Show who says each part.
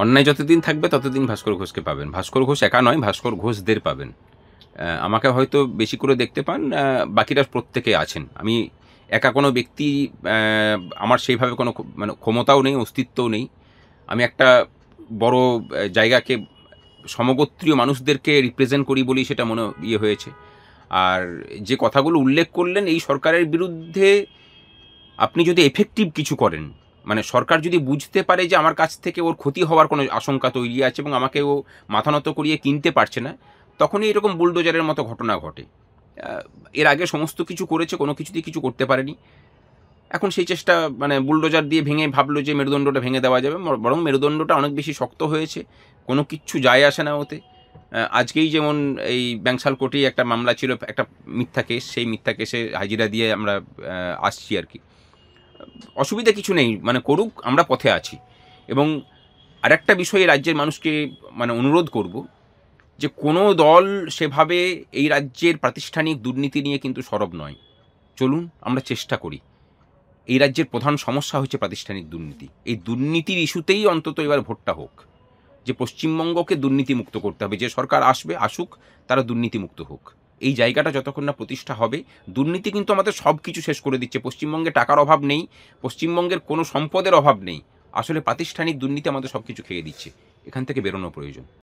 Speaker 1: অন্যায় যতদিন থাকবে ততদিন ভাস্কর ঘোষকে পাবেন। ভাস্কর ঘোষ একা নয়, ভাস্কর ঘোষদের পাবেন। আমাকে হয়তো বেশি করে দেখতে পান, বাকিরা প্রত্যেকে আছেন। আমি একা কোনো ব্যক্তি, আমার সেইভাবে কোনো মানে ক্ষমতাও নেই, অস্তিত্বও নেই। আমি একটা বড় জায়গাকে, সমগোত্রীয় মানুষদেরকে রিপ্রেজেন্ট করি বলেই সেটা মনে হয়েছে। আর যে কথাগুলো উল্লেখ করলেন এই সরকারের বিরুদ্ধে, আপনি যদি এফেক্টিভ কিছু করেন, মানে সরকার যদি বুঝতে পারে যে আমার কাছ থেকে ওর ক্ষতি হওয়ার কোনো আশঙ্কা তৈরি আছে এবং আমাকে ও মাথা নত করিয়ে কিনতে পারছে না, তখনই এরকম বুলডোজারের মতো ঘটনা ঘটে। এর আগে সমস্ত কিছু করেছে, কোনো কিছুতেই কিছু করতে পারেনি। এখন সেই চেষ্টা, মানে বুলডোজার দিয়ে ভেঙে ভাবলো যে মেরুদণ্ডটা ভেঙে দেওয়া যাবে, বরং মেরুদণ্ডটা অনেক বেশি শক্ত হয়েছে, কোনো কিচ্ছু যায় আসে না ওতে। আজকেই যেমন এই ব্যাংশাল কোর্টেই একটা মামলা ছিল, একটা মিথ্যা কেস, সেই মিথ্যা কেসে হাজিরা দিয়ে আমরা আসছি আর কি। অসুবিধা কিছু নেই, মানে করুক, আমরা পথে আছি। এবং আরেকটা বিষয়ে রাজ্যের মানুষকে মানে অনুরোধ করব যে কোনো দল সেভাবে এই রাজ্যের প্রাতিষ্ঠানিক দুর্নীতি নিয়ে কিন্তু সরব নয়। চলুন আমরা চেষ্টা করি। এই রাজ্যের প্রধান সমস্যা হচ্ছে প্রাতিষ্ঠানিক দুর্নীতি। এই দুর্নীতির ইস্যুতেই অন্তত এবার ভোটটা হোক, যে পশ্চিমবঙ্গকে দুর্নীতিমুক্ত করতে হবে। যে সরকার আসবে, আসুক, তারা দুর্নীতিমুক্ত হোক। এই জায়গাটা যতক্ষণ না প্রতিষ্ঠা হবে, দুর্নীতি কিন্তু আমাদের সব কিছু শেষ করে দিচ্ছে। পশ্চিমবঙ্গে টাকার অভাব নেই, পশ্চিমবঙ্গের কোনো সম্পদের অভাব নেই, আসলে প্রাতিষ্ঠানিক দুর্নীতি আমাদের সব কিছু খেয়ে দিচ্ছে। এখান থেকে বেরোনো প্রয়োজন।